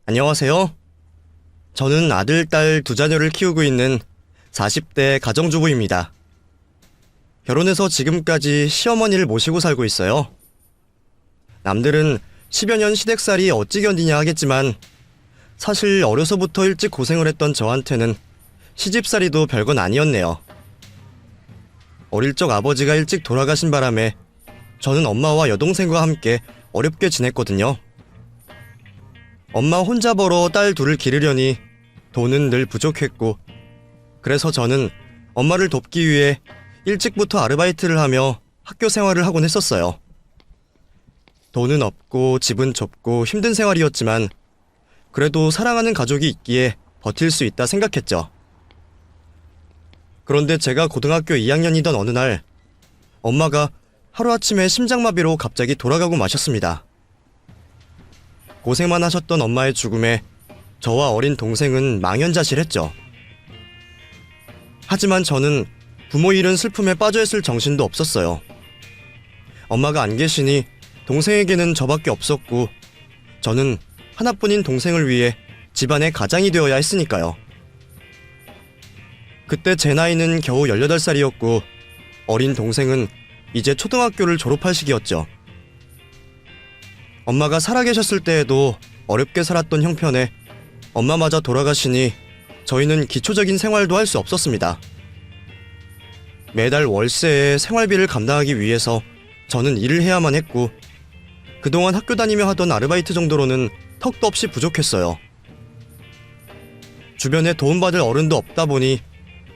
안녕하세요. 저는 아들, 딸 두 자녀를 키우고 있는 40대 가정주부입니다. 결혼해서 지금까지 시어머니를 모시고 살고 있어요. 남들은 10여 년 시댁살이 어찌 견디냐 하겠지만 사실 어려서부터 일찍 고생을 했던 저한테는 시집살이도 별건 아니었네요. 어릴 적 아버지가 일찍 돌아가신 바람에 저는 엄마와 여동생과 함께 어렵게 지냈거든요. 엄마 혼자 벌어 딸 둘을 기르려니 돈은 늘 부족했고, 그래서 저는 엄마를 돕기 위해 일찍부터 아르바이트를 하며 학교 생활을 하곤 했었어요. 돈은 없고 집은 좁고 힘든 생활이었지만 그래도 사랑하는 가족이 있기에 버틸 수 있다 생각했죠. 그런데 제가 고등학교 2학년이던 어느 날 엄마가 하루아침에 심장마비로 갑자기 돌아가고 마셨습니다. 고생만 하셨던 엄마의 죽음에 저와 어린 동생은 망연자실했죠. 하지만 저는 부모 잃은 슬픔에 빠져있을 정신도 없었어요. 엄마가 안 계시니 동생에게는 저밖에 없었고 저는 하나뿐인 동생을 위해 집안의 가장이 되어야 했으니까요. 그때 제 나이는 겨우 18살이었고 어린 동생은 이제 초등학교를 졸업할 시기였죠. 엄마가 살아계셨을 때에도 어렵게 살았던 형편에 엄마마저 돌아가시니 저희는 기초적인 생활도 할 수 없었습니다. 매달 월세에 생활비를 감당하기 위해서 저는 일을 해야만 했고 그동안 학교 다니며 하던 아르바이트 정도로는 턱도 없이 부족했어요. 주변에 도움받을 어른도 없다 보니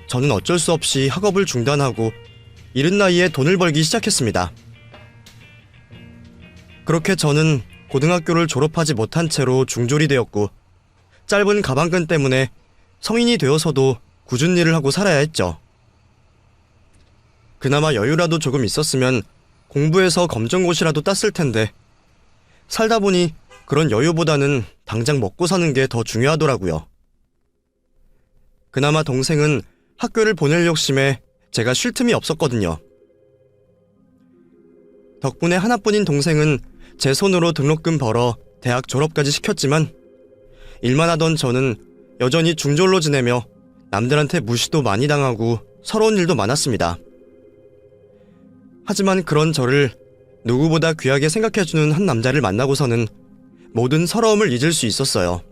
저는 어쩔 수 없이 학업을 중단하고 이른 나이에 돈을 벌기 시작했습니다. 그렇게 저는 고등학교를 졸업하지 못한 채로 중졸이 되었고 짧은 가방끈 때문에 성인이 되어서도 굳은 일을 하고 살아야 했죠. 그나마 여유라도 조금 있었으면 공부해서 검정고시라도 땄을 텐데 살다 보니 그런 여유보다는 당장 먹고 사는 게 더 중요하더라고요. 그나마 동생은 학교를 보낼 욕심에 제가 쉴 틈이 없었거든요. 덕분에 하나뿐인 동생은 제 손으로 등록금 벌어 대학 졸업까지 시켰지만 일만 하던 저는 여전히 중졸로 지내며 남들한테 무시도 많이 당하고 서러운 일도 많았습니다. 하지만 그런 저를 누구보다 귀하게 생각해주는 한 남자를 만나고서는 모든 서러움을 잊을 수 있었어요.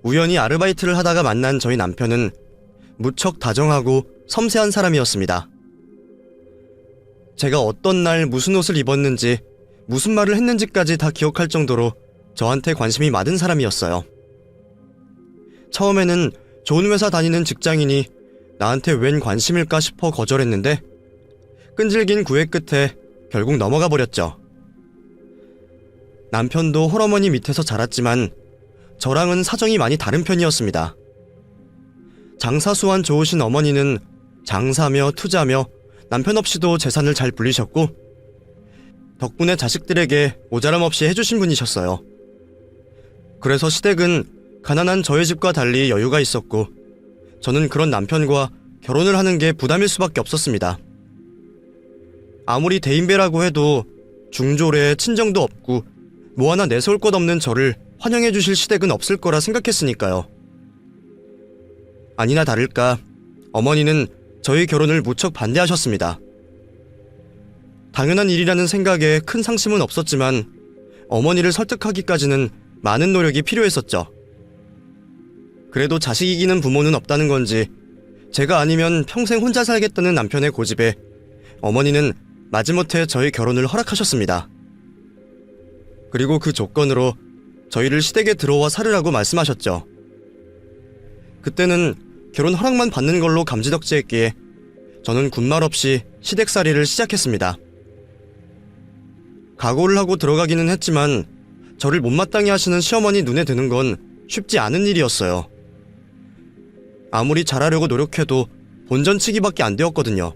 우연히 아르바이트를 하다가 만난 저희 남편은 무척 다정하고 섬세한 사람이었습니다. 제가 어떤 날 무슨 옷을 입었는지, 무슨 말을 했는지까지 다 기억할 정도로 저한테 관심이 많은 사람이었어요. 처음에는 좋은 회사 다니는 직장인이 나한테 웬 관심일까 싶어 거절했는데 끈질긴 구애 끝에 결국 넘어가 버렸죠. 남편도 홀어머니 밑에서 자랐지만 저랑은 사정이 많이 다른 편이었습니다. 장사수완 좋으신 어머니는 장사며 투자며 남편 없이도 재산을 잘 불리셨고 덕분에 자식들에게 모자람 없이 해주신 분이셨어요. 그래서 시댁은 가난한 저희 집과 달리 여유가 있었고 저는 그런 남편과 결혼을 하는 게 부담일 수밖에 없었습니다. 아무리 대인배라고 해도 중졸에 친정도 없고 뭐 하나 내세울 것 없는 저를 환영해 주실 시댁은 없을 거라 생각했으니까요. 아니나 다를까 어머니는 저희 결혼을 무척 반대하셨습니다. 당연한 일이라는 생각에 큰 상심은 없었지만 어머니를 설득하기까지는 많은 노력이 필요했었죠. 그래도 자식 이기는 부모는 없다는 건지 제가 아니면 평생 혼자 살겠다는 남편의 고집에 어머니는 마지못해 저희 결혼을 허락하셨습니다. 그리고 그 조건으로 저희를 시댁에 들어와 살으라고 말씀하셨죠. 그때는 결혼 허락만 받는 걸로 감지덕지했기에 저는 군말 없이 시댁살이를 시작했습니다. 각오를 하고 들어가기는 했지만 저를 못마땅해 하시는 시어머니 눈에 드는 건 쉽지 않은 일이었어요. 아무리 잘하려고 노력해도 본전치기밖에 안 되었거든요.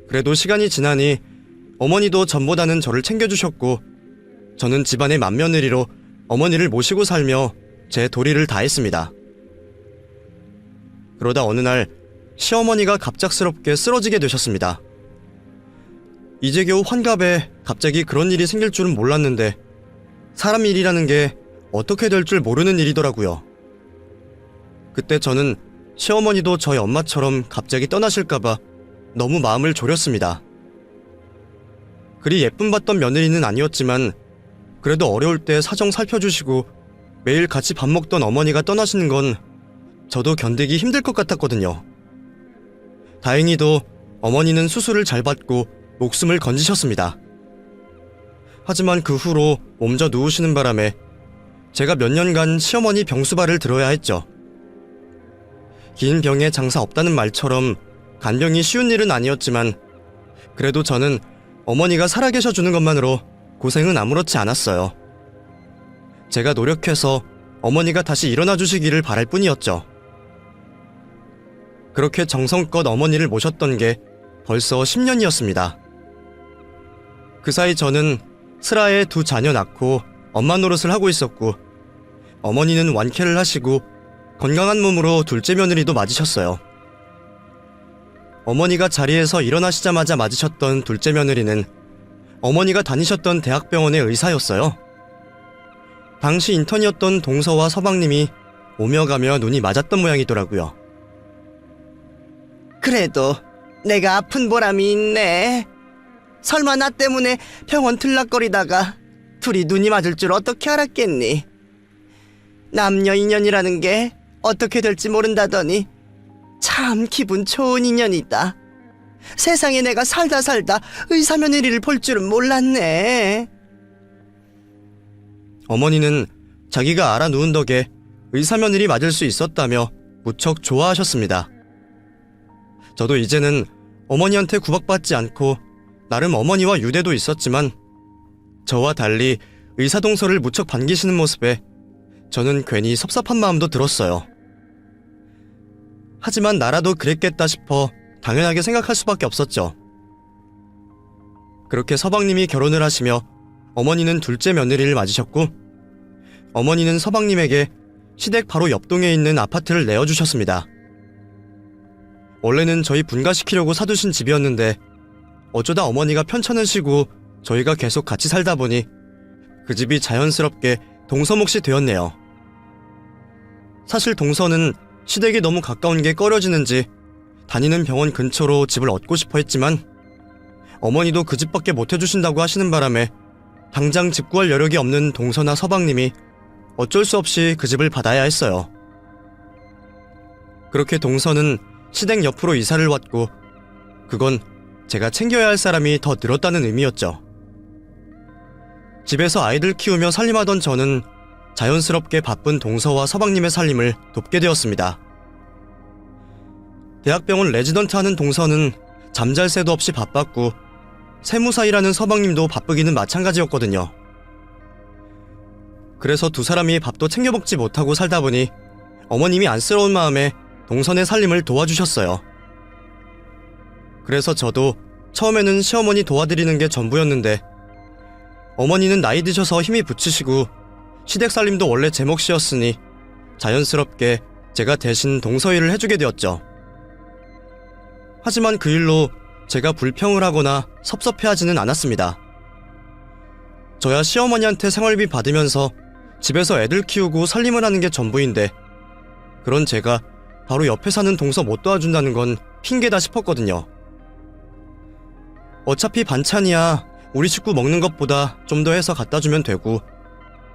그래도 시간이 지나니 어머니도 전보다는 저를 챙겨주셨고 저는 집안의 맏며느리로 어머니를 모시고 살며 제 도리를 다했습니다. 그러다 어느 날 시어머니가 갑작스럽게 쓰러지게 되셨습니다. 이제 겨우 환갑에 갑자기 그런 일이 생길 줄은 몰랐는데 사람 일이라는 게 어떻게 될 줄 모르는 일이더라고요. 그때 저는 시어머니도 저희 엄마처럼 갑자기 떠나실까봐 너무 마음을 졸였습니다. 그리 예쁨 받던 며느리는 아니었지만 그래도 어려울 때 사정 살펴주시고 매일 같이 밥 먹던 어머니가 떠나시는 건 저도 견디기 힘들 것 같았거든요. 다행히도 어머니는 수술을 잘 받고 목숨을 건지셨습니다. 하지만 그 후로 몸져 누우시는 바람에 제가 몇 년간 시어머니 병수발을 들어야 했죠. 긴 병에 장사 없다는 말처럼 간병이 쉬운 일은 아니었지만 그래도 저는 어머니가 살아계셔 주는 것만으로 고생은 아무렇지 않았어요. 제가 노력해서 어머니가 다시 일어나 주시기를 바랄 뿐이었죠. 그렇게 정성껏 어머니를 모셨던 게 벌써 10년이었습니다. 그 사이 저는 슬하에 2 자녀 낳고 엄마 노릇을 하고 있었고 어머니는 완쾌를 하시고 건강한 몸으로 둘째 며느리도 맞으셨어요. 어머니가 자리에서 일어나시자마자 맞으셨던 둘째 며느리는 어머니가 다니셨던 대학병원의 의사였어요. 당시 인턴이었던 동서와 서방님이 오며 가며 눈이 맞았던 모양이더라고요. 그래도 내가 아픈 보람이 있네. 설마 나 때문에 병원 들락거리다가 둘이 눈이 맞을 줄 어떻게 알았겠니? 남녀 인연이라는 게 어떻게 될지 모른다더니 참 기분 좋은 인연이다. 세상에 내가 살다 의사 며느리를 볼 줄은 몰랐네. 어머니는 자기가 알아 누운 덕에 의사 며느리 맞을 수 있었다며 무척 좋아하셨습니다. 저도 이제는 어머니한테 구박받지 않고 나름 어머니와 유대도 있었지만 저와 달리 의사 동서를 무척 반기시는 모습에 저는 괜히 섭섭한 마음도 들었어요. 하지만 나라도 그랬겠다 싶어 당연하게 생각할 수밖에 없었죠. 그렇게 서방님이 결혼을 하시며 어머니는 둘째 며느리를 맞으셨고 어머니는 서방님에게 시댁 바로 옆동에 있는 아파트를 내어주셨습니다. 원래는 저희 분가시키려고 사두신 집이었는데 어쩌다 어머니가 편찮으 시고 저희가 계속 같이 살다 보니 그 집이 자연스럽게 동서 몫이 되었네요. 사실 동서는 시댁이 너무 가까운 게 꺼려지는지 다니는 병원 근처로 집을 얻고 싶어 했지만 어머니도 그 집밖에 못 해주신다고 하시는 바람에 당장 집 구할 여력이 없는 동서나 서방님이 어쩔 수 없이 그 집을 받아야 했어요. 그렇게 동서는 시댁 옆으로 이사를 왔고 그건 제가 챙겨야 할 사람이 더 늘었다는 의미였죠. 집에서 아이들 키우며 살림하던 저는 자연스럽게 바쁜 동서와 서방님의 살림을 돕게 되었습니다. 대학병원 레지던트 하는 동서는 잠잘 새도 없이 바빴고 세무사 일하는 서방님도 바쁘기는 마찬가지였거든요. 그래서 두 사람이 밥도 챙겨 먹지 못하고 살다 보니 어머님이 안쓰러운 마음에 동선의 살림을 도와주셨어요. 그래서 저도 처음에는 시어머니 도와드리는 게 전부였는데 어머니는 나이 드셔서 힘이 붙이시고 시댁 살림도 원래 제 몫이었으니 자연스럽게 제가 대신 동서 일을 해주게 되었죠. 하지만 그 일로 제가 불평을 하거나 섭섭해하지는 않았습니다. 저야 시어머니한테 생활비 받으면서 집에서 애들 키우고 살림을 하는 게 전부인데 그런 제가 바로 옆에 사는 동서 못 도와준다는 건 핑계다 싶었거든요. 어차피 반찬이야 우리 식구 먹는 것보다 좀 더 해서 갖다 주면 되고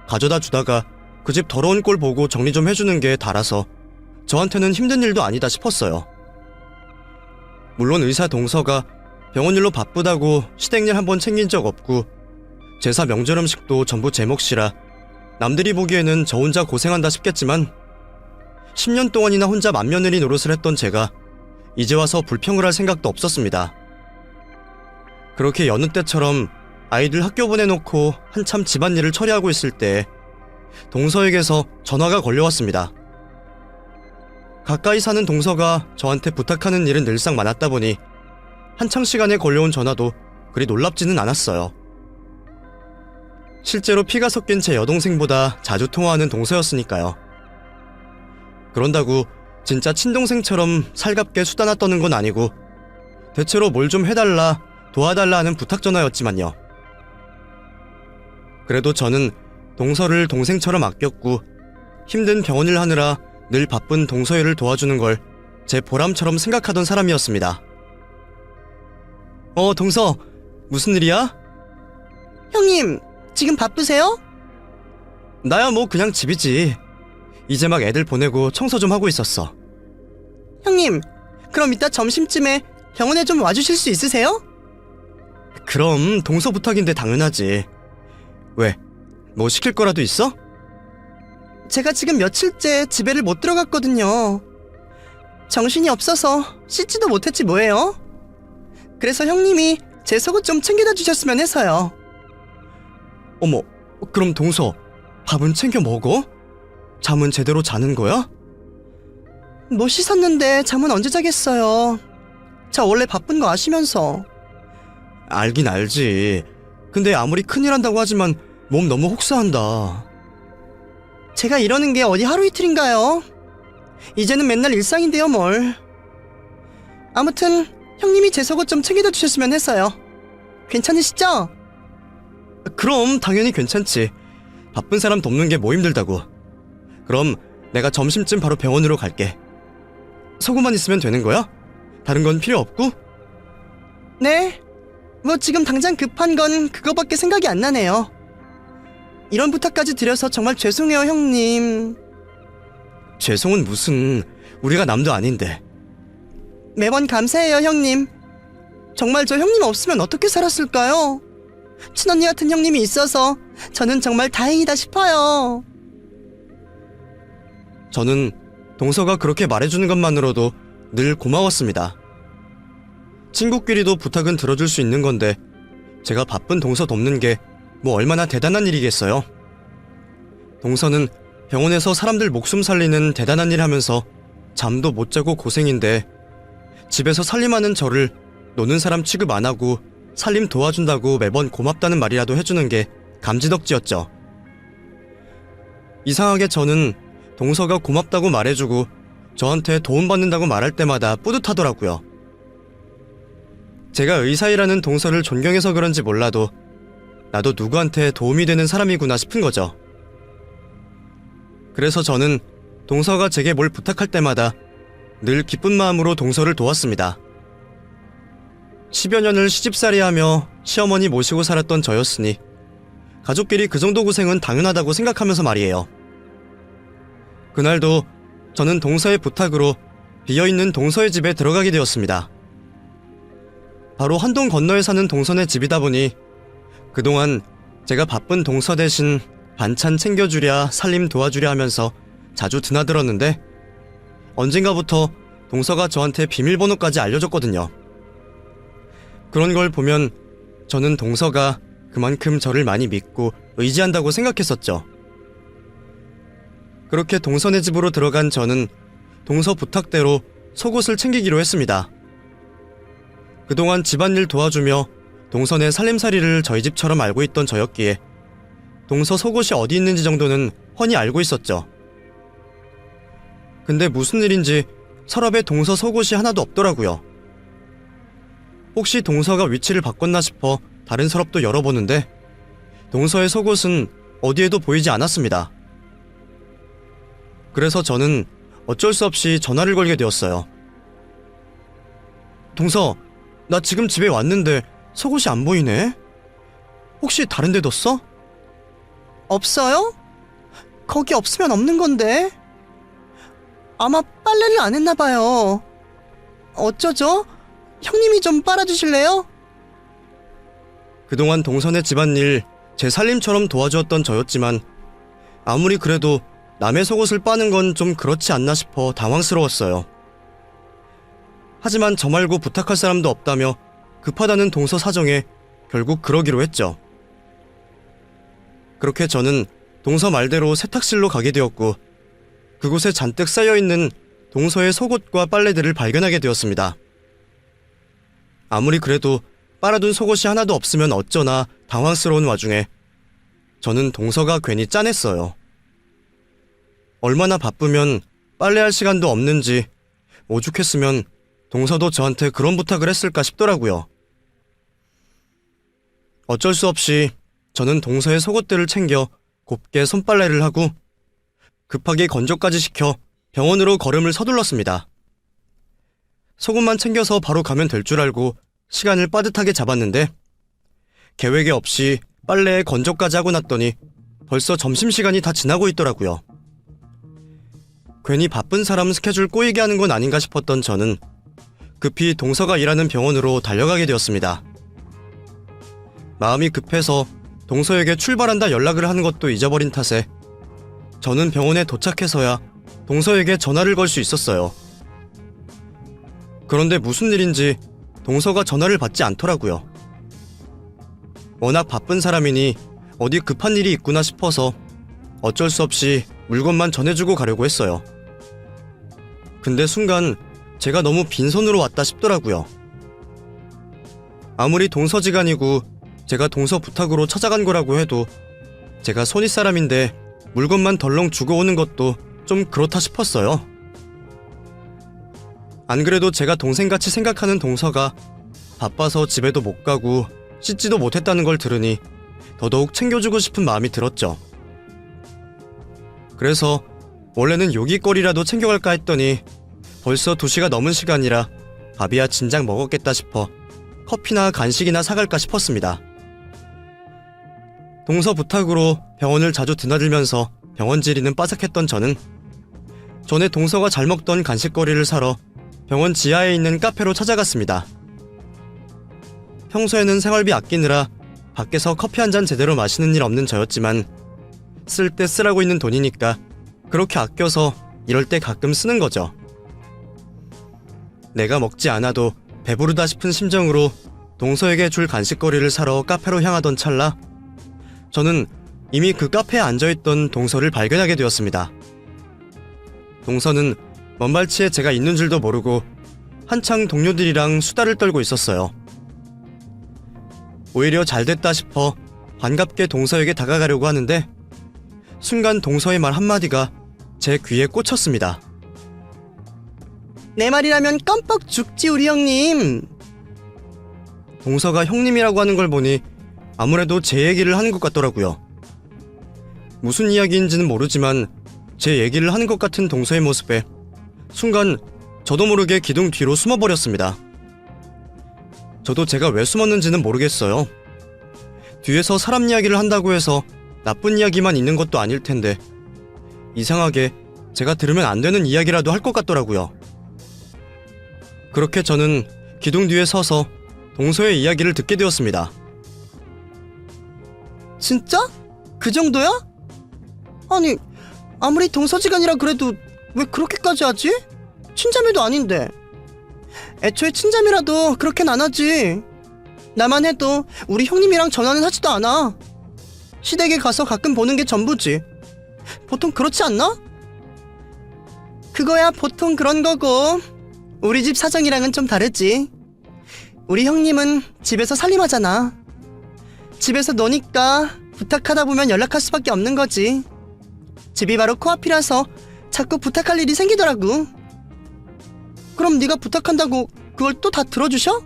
가져다 주다가 그 집 더러운 꼴 보고 정리 좀 해주는 게 다라서 저한테는 힘든 일도 아니다 싶었어요. 물론 의사 동서가 병원 일로 바쁘다고 시댁일 한번 챙긴 적 없고 제사 명절 음식도 전부 제 몫이라 남들이 보기에는 저 혼자 고생한다 싶겠지만 10년 동안이나 혼자 맏며느리 노릇을 했던 제가 이제 와서 불평을 할 생각도 없었습니다. 그렇게 여느 때처럼 아이들 학교 보내놓고 한참 집안일을 처리하고 있을 때 동서에게서 전화가 걸려왔습니다. 가까이 사는 동서가 저한테 부탁하는 일은 늘상 많았다 보니 한창 시간에 걸려온 전화도 그리 놀랍지는 않았어요. 실제로 피가 섞인 제 여동생보다 자주 통화하는 동서였으니까요. 그런다고 진짜 친동생처럼 살갑게 수다나 떠는 건 아니고 대체로 뭘 좀 해달라 도와달라 하는 부탁 전화였지만요. 그래도 저는 동서를 동생처럼 아꼈고 힘든 병원을 하느라 늘 바쁜 동서애를 도와주는 걸 제 보람처럼 생각하던 사람이었습니다. 동서, 무슨 일이야? 형님, 지금 바쁘세요? 나야 뭐 그냥 집이지. 이제 막 애들 보내고 청소 좀 하고 있었어. 형님, 그럼 이따 점심쯤에 병원에 좀 와주실 수 있으세요? 그럼 동서 부탁인데 당연하지. 왜? 뭐 시킬 거라도 있어? 제가 지금 며칠째 집에를 못 들어갔거든요. 정신이 없어서 씻지도 못했지 뭐예요. 그래서 형님이 제 속옷 좀 챙겨다 주셨으면 해서요. 어머, 그럼 동서, 밥은 챙겨 먹어? 잠은 제대로 자는 거야? 뭐 씻었는데 잠은 언제 자겠어요. 저 원래 바쁜 거 아시면서. 알긴 알지. 근데 아무리 큰일 한다고 하지만 몸 너무 혹사한다. 제가 이러는 게 어디 하루 이틀인가요? 이제는 맨날 일상인데요 뭘. 아무튼 형님이 제 속옷 좀 챙겨다 주셨으면 해서요. 괜찮으시죠? 그럼 당연히 괜찮지. 바쁜 사람 돕는 게 뭐 힘들다고. 그럼 내가 점심쯤 바로 병원으로 갈게. 속옷만 있으면 되는 거야? 다른 건 필요 없고? 네. 뭐 지금 당장 급한 건 그거밖에 생각이 안 나네요. 이런 부탁까지 드려서 정말 죄송해요 형님. 죄송은 무슨, 우리가 남도 아닌데. 매번 감사해요 형님. 정말 저 형님 없으면 어떻게 살았을까요? 친언니 같은 형님이 있어서 저는 정말 다행이다 싶어요. 저는 동서가 그렇게 말해주는 것만으로도 늘 고마웠습니다. 친구끼리도 부탁은 들어줄 수 있는 건데 제가 바쁜 동서 돕는 게 뭐 얼마나 대단한 일이겠어요. 동서는 병원에서 사람들 목숨 살리는 대단한 일 하면서 잠도 못 자고 고생인데 집에서 살림하는 저를 노는 사람 취급 안 하고 살림 도와준다고 매번 고맙다는 말이라도 해주는 게 감지덕지였죠. 이상하게 저는 동서가 고맙다고 말해주고 저한테 도움받는다고 말할 때마다 뿌듯하더라고요. 제가 의사이라는 동서를 존경해서 그런지 몰라도 나도 누구한테 도움이 되는 사람이구나 싶은 거죠. 그래서 저는 동서가 제게 뭘 부탁할 때마다 늘 기쁜 마음으로 동서를 도왔습니다. 10여 년을 시집살이하며 시어머니 모시고 살았던 저였으니 가족끼리 그 정도 고생은 당연하다고 생각하면서 말이에요. 그날도 저는 동서의 부탁으로 비어있는 동서의 집에 들어가게 되었습니다. 바로 한동 건너에 사는 동서네 집이다 보니 그동안 제가 바쁜 동서 대신 반찬 챙겨주랴 살림 도와주랴 하면서 자주 드나들었는데 언젠가부터 동서가 저한테 비밀번호까지 알려줬거든요. 그런 걸 보면 저는 동서가 그만큼 저를 많이 믿고 의지한다고 생각했었죠. 그렇게 동서네 집으로 들어간 저는 동서 부탁대로 속옷을 챙기기로 했습니다. 그동안 집안일 도와주며 동서네 살림살이를 저희 집처럼 알고 있던 저였기에 동서 속옷이 어디 있는지 정도는 훤히 알고 있었죠. 근데 무슨 일인지 서랍에 동서 속옷이 하나도 없더라고요. 혹시 동서가 위치를 바꿨나 싶어 다른 서랍도 열어보는데 동서의 속옷은 어디에도 보이지 않았습니다. 그래서 저는 어쩔 수 없이 전화를 걸게 되었어요. 동서, 나 지금 집에 왔는데 속옷이 안 보이네? 혹시 다른 데 뒀어? 없어요? 거기 없으면 없는 건데. 아마 빨래를 안 했나봐요. 어쩌죠? 형님이 좀 빨아주실래요? 그동안 동서네 집안일 제 살림처럼 도와주었던 저였지만 아무리 그래도 남의 속옷을 빠는 건 좀 그렇지 않나 싶어 당황스러웠어요. 하지만 저 말고 부탁할 사람도 없다며 급하다는 동서 사정에 결국 그러기로 했죠. 그렇게 저는 동서 말대로 세탁실로 가게 되었고 그곳에 잔뜩 쌓여있는 동서의 속옷과 빨래들을 발견하게 되었습니다. 아무리 그래도 빨아둔 속옷이 하나도 없으면 어쩌나 당황스러운 와중에 저는 동서가 괜히 짠했어요. 얼마나 바쁘면 빨래할 시간도 없는지 오죽했으면 동서도 저한테 그런 부탁을 했을까 싶더라고요. 어쩔 수 없이 저는 동서의 속옷들을 챙겨 곱게 손빨래를 하고 급하게 건조까지 시켜 병원으로 걸음을 서둘렀습니다. 속옷만 챙겨서 바로 가면 될 줄 알고 시간을 빠듯하게 잡았는데 계획에 없이 빨래에 건조까지 하고 났더니 벌써 점심시간이 다 지나고 있더라고요. 괜히 바쁜 사람 스케줄 꼬이게 하는 건 아닌가 싶었던 저는 급히 동서가 일하는 병원으로 달려가게 되었습니다. 마음이 급해서 동서에게 출발한다 연락을 하는 것도 잊어버린 탓에 저는 병원에 도착해서야 동서에게 전화를 걸 수 있었어요. 그런데 무슨 일인지 동서가 전화를 받지 않더라고요. 워낙 바쁜 사람이니 어디 급한 일이 있구나 싶어서 어쩔 수 없이 물건만 전해주고 가려고 했어요. 근데 순간 제가 너무 빈손으로 왔다 싶더라고요. 아무리 동서지간이고 제가 동서 부탁으로 찾아간 거라고 해도 제가 손윗사람인데 물건만 덜렁 주고 오는 것도 좀 그렇다 싶었어요. 안 그래도 제가 동생같이 생각하는 동서가 바빠서 집에도 못 가고 씻지도 못했다는 걸 들으니 더더욱 챙겨주고 싶은 마음이 들었죠. 그래서 원래는 요깃거리라도 챙겨갈까 했더니 벌써 2시가 넘은 시간이라 밥이야 진작 먹었겠다 싶어 커피나 간식이나 사갈까 싶었습니다. 동서 부탁으로 병원을 자주 드나들면서 병원 지리는 빠삭했던 저는 전에 동서가 잘 먹던 간식거리를 사러 병원 지하에 있는 카페로 찾아갔습니다. 평소에는 생활비 아끼느라 밖에서 커피 한 잔 제대로 마시는 일 없는 저였지만 쓸 때 쓰라고 있는 돈이니까 그렇게 아껴서 이럴 때 가끔 쓰는 거죠. 내가 먹지 않아도 배부르다 싶은 심정으로 동서에게 줄 간식거리를 사러 카페로 향하던 찰나 저는 이미 그 카페에 앉아있던 동서를 발견하게 되었습니다. 동서는 먼발치에 제가 있는 줄도 모르고 한창 동료들이랑 수다를 떨고 있었어요. 오히려 잘됐다 싶어 반갑게 동서에게 다가가려고 하는데 순간 동서의 말 한마디가 제 귀에 꽂혔습니다. 내 말이라면 깜빡 죽지 우리 형님. 동서가 형님이라고 하는 걸 보니 아무래도 제 얘기를 하는 것 같더라고요. 무슨 이야기인지는 모르지만 제 얘기를 하는 것 같은 동서의 모습에 순간 저도 모르게 기둥 뒤로 숨어버렸습니다. 저도 제가 왜 숨었는지는 모르겠어요. 뒤에서 사람 이야기를 한다고 해서 나쁜 이야기만 있는 것도 아닐 텐데 이상하게 제가 들으면 안 되는 이야기라도 할 것 같더라고요. 그렇게 저는 기둥 뒤에 서서 동서의 이야기를 듣게 되었습니다. 진짜? 그 정도야? 아니, 아무리 동서지간이라 그래도 왜 그렇게까지 하지? 친자매도 아닌데. 애초에 친자매라도 그렇게는 안 하지. 나만 해도 우리 형님이랑 전화는 하지도 않아. 시댁에 가서 가끔 보는 게 전부지. 보통 그렇지 않나? 그거야 보통 그런 거고 우리 집 사정이랑은 좀 다르지. 우리 형님은 집에서 살림하잖아. 집에서 노니까 부탁하다 보면 연락할 수밖에 없는 거지. 집이 바로 코앞이라서 자꾸 부탁할 일이 생기더라고. 그럼 네가 부탁한다고 그걸 또 다 들어주셔?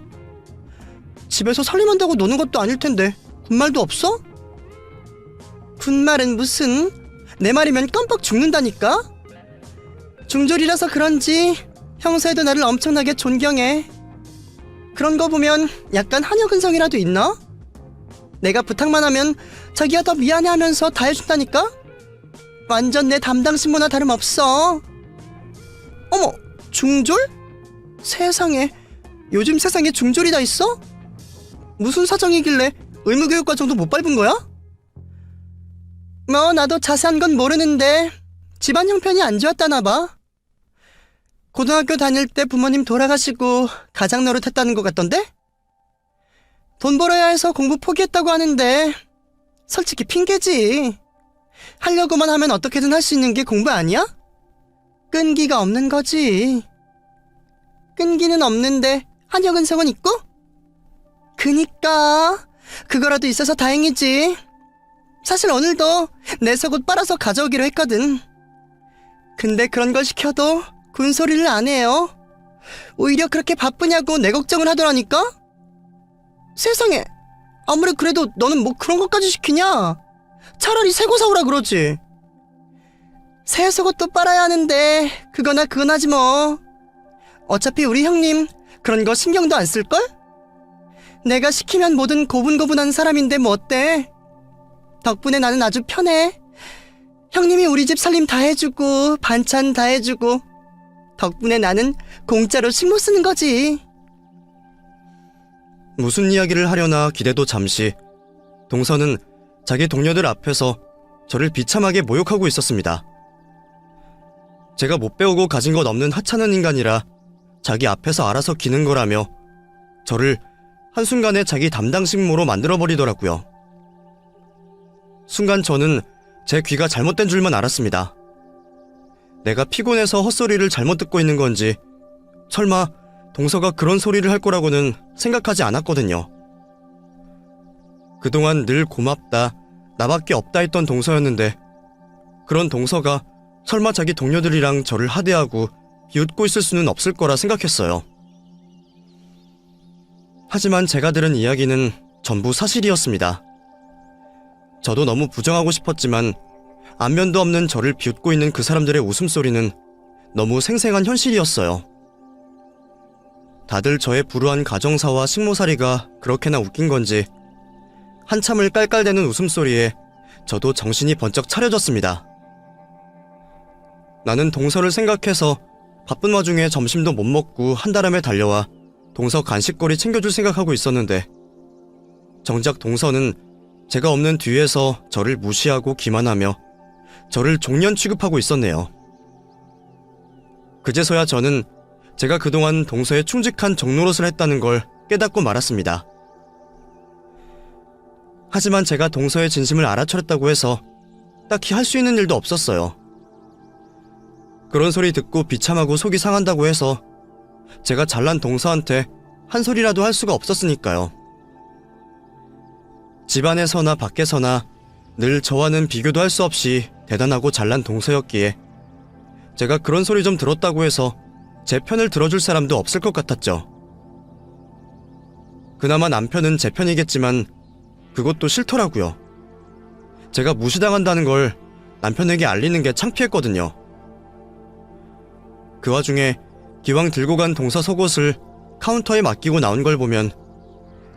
집에서 살림한다고 노는 것도 아닐 텐데 군말도 없어? 군말은 무슨? 내 말이면 깜빡 죽는다니까? 중졸이라서 그런지 평소에도 나를 엄청나게 존경해. 그런 거 보면 약간 한여근성이라도 있나? 내가 부탁만 하면 자기가 더 미안해하면서 다 해준다니까? 완전 내 담당 신부나 다름없어. 어머, 중졸? 세상에, 요즘 세상에 중졸이 다 있어? 무슨 사정이길래 의무교육과정도 못 밟은 거야? 뭐 나도 자세한 건 모르는데 집안 형편이 안 좋았다나 봐. 고등학교 다닐 때 부모님 돌아가시고 가장 노릇했다는 것 같던데? 돈 벌어야 해서 공부 포기했다고 하는데 솔직히 핑계지. 하려고만 하면 어떻게든 할 수 있는 게 공부 아니야? 끈기가 없는 거지. 끈기는 없는데 한여근성은 있고? 그니까 그거라도 있어서 다행이지. 사실 오늘도 내 속옷 빨아서 가져오기로 했거든. 근데 그런 걸 시켜도 군소리를 안 해요. 오히려 그렇게 바쁘냐고 내 걱정을 하더라니까? 세상에, 아무리 그래도 너는 뭐 그런 것까지 시키냐? 차라리 새거 사오라 그러지. 새 속옷도 빨아야 하는데 그거나 하지 뭐. 어차피 우리 형님 그런 거 신경도 안 쓸걸? 내가 시키면 뭐든 고분고분한 사람인데 뭐 어때? 덕분에 나는 아주 편해. 형님이 우리 집 살림 다 해주고 반찬 다 해주고 덕분에 나는 공짜로 식모 쓰는 거지. 무슨 이야기를 하려나 기대도 잠시 동서는 자기 동료들 앞에서 저를 비참하게 모욕하고 있었습니다. 제가 못 배우고 가진 것 없는 하찮은 인간이라 자기 앞에서 알아서 기는 거라며 저를 한순간에 자기 담당 식모로 만들어버리더라고요. 순간 저는 제 귀가 잘못된 줄만 알았습니다. 내가 피곤해서 헛소리를 잘못 듣고 있는 건지 설마 동서가 그런 소리를 할 거라고는 생각하지 않았거든요. 그동안 늘 고맙다, 나밖에 없다 했던 동서였는데 그런 동서가 설마 자기 동료들이랑 저를 하대하고 비웃고 있을 수는 없을 거라 생각했어요. 하지만 제가 들은 이야기는 전부 사실이었습니다. 저도 너무 부정하고 싶었지만 안면도 없는 저를 비웃고 있는 그 사람들의 웃음소리는 너무 생생한 현실이었어요. 다들 저의 불우한 가정사와 식모살이가 그렇게나 웃긴 건지 한참을 깔깔대는 웃음소리에 저도 정신이 번쩍 차려졌습니다. 나는 동서를 생각해서 바쁜 와중에 점심도 못 먹고 한달음에 달려와 동서 간식거리 챙겨줄 생각하고 있었는데 정작 동서는 제가 없는 뒤에서 저를 무시하고 기만하며 저를 종년 취급하고 있었네요. 그제서야 저는 제가 그동안 동서에 충직한 정노릇을 했다는 걸 깨닫고 말았습니다. 하지만 제가 동서의 진심을 알아차렸다고 해서 딱히 할 수 있는 일도 없었어요. 그런 소리 듣고 비참하고 속이 상한다고 해서 제가 잘난 동서한테 한 소리라도 할 수가 없었으니까요. 집안에서나 밖에서나 늘 저와는 비교도 할 수 없이 대단하고 잘난 동서였기에 제가 그런 소리 좀 들었다고 해서 제 편을 들어줄 사람도 없을 것 같았죠. 그나마 남편은 제 편이겠지만 그것도 싫더라고요. 제가 무시당한다는 걸 남편에게 알리는 게 창피했거든요. 그 와중에 기왕 들고 간 동서 속옷을 카운터에 맡기고 나온 걸 보면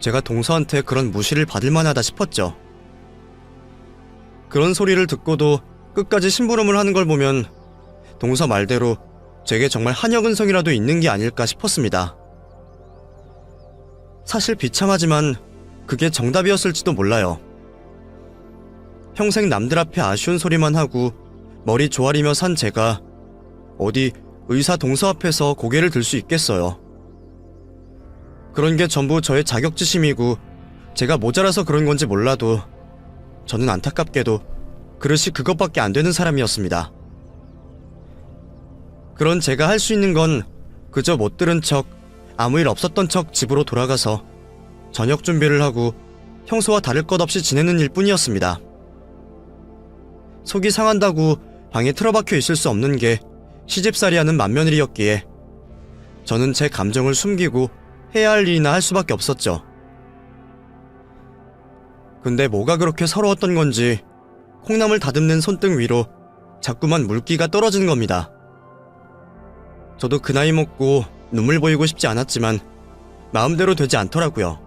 제가 동서한테 그런 무시를 받을 만하다 싶었죠. 그런 소리를 듣고도 끝까지 심부름을 하는 걸 보면 동서 말대로 제게 정말 한여근성이라도 있는 게 아닐까 싶었습니다. 사실 비참하지만 그게 정답이었을지도 몰라요. 평생 남들 앞에 아쉬운 소리만 하고 머리 조아리며 산 제가 어디 의사 동서 앞에서 고개를 들 수 있겠어요. 그런 게 전부 저의 자격지심이고 제가 모자라서 그런 건지 몰라도 저는 안타깝게도 그릇이 그것밖에 안 되는 사람이었습니다. 그런 제가 할 수 있는 건 그저 못 들은 척, 아무 일 없었던 척 집으로 돌아가서 저녁 준비를 하고 평소와 다를 것 없이 지내는 일뿐이었습니다. 속이 상한다고 방에 틀어박혀 있을 수 없는 게 시집살이하는 맏며느리였기에 저는 제 감정을 숨기고 해야 할 일이나 할 수밖에 없었죠. 근데 뭐가 그렇게 서러웠던 건지 콩나물 다듬는 손등 위로 자꾸만 물기가 떨어지는 겁니다. 저도 그 나이 먹고 눈물 보이고 싶지 않았지만 마음대로 되지 않더라고요.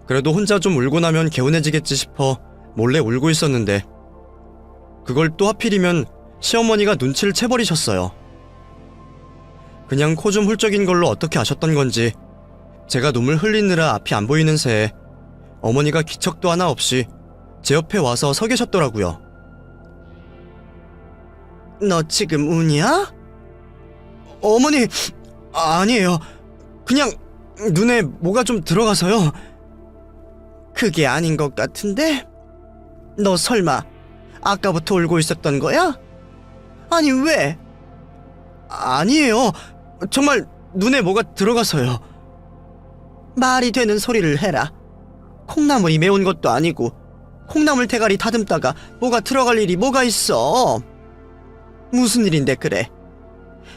그래도 혼자 좀 울고 나면 개운해지겠지 싶어 몰래 울고 있었는데 그걸 또 하필이면 시어머니가 눈치를 채버리셨어요. 그냥 코 좀 훌쩍인 걸로 어떻게 아셨던 건지 제가 눈물 흘리느라 앞이 안 보이는 새에 어머니가 기척도 하나 없이 제 옆에 와서 서 계셨더라고요. 너 지금 우냐? 어머니, 아니에요. 그냥 눈에 뭐가 좀 들어가서요. 그게 아닌 것 같은데? 너 설마 아까부터 울고 있었던 거야? 아니 왜? 아니에요. 정말 눈에 뭐가 들어가서요. 말이 되는 소리를 해라. 콩나물이 매운 것도 아니고 콩나물 대가리 다듬다가 뭐가 들어갈 일이 뭐가 있어. 무슨 일인데 그래?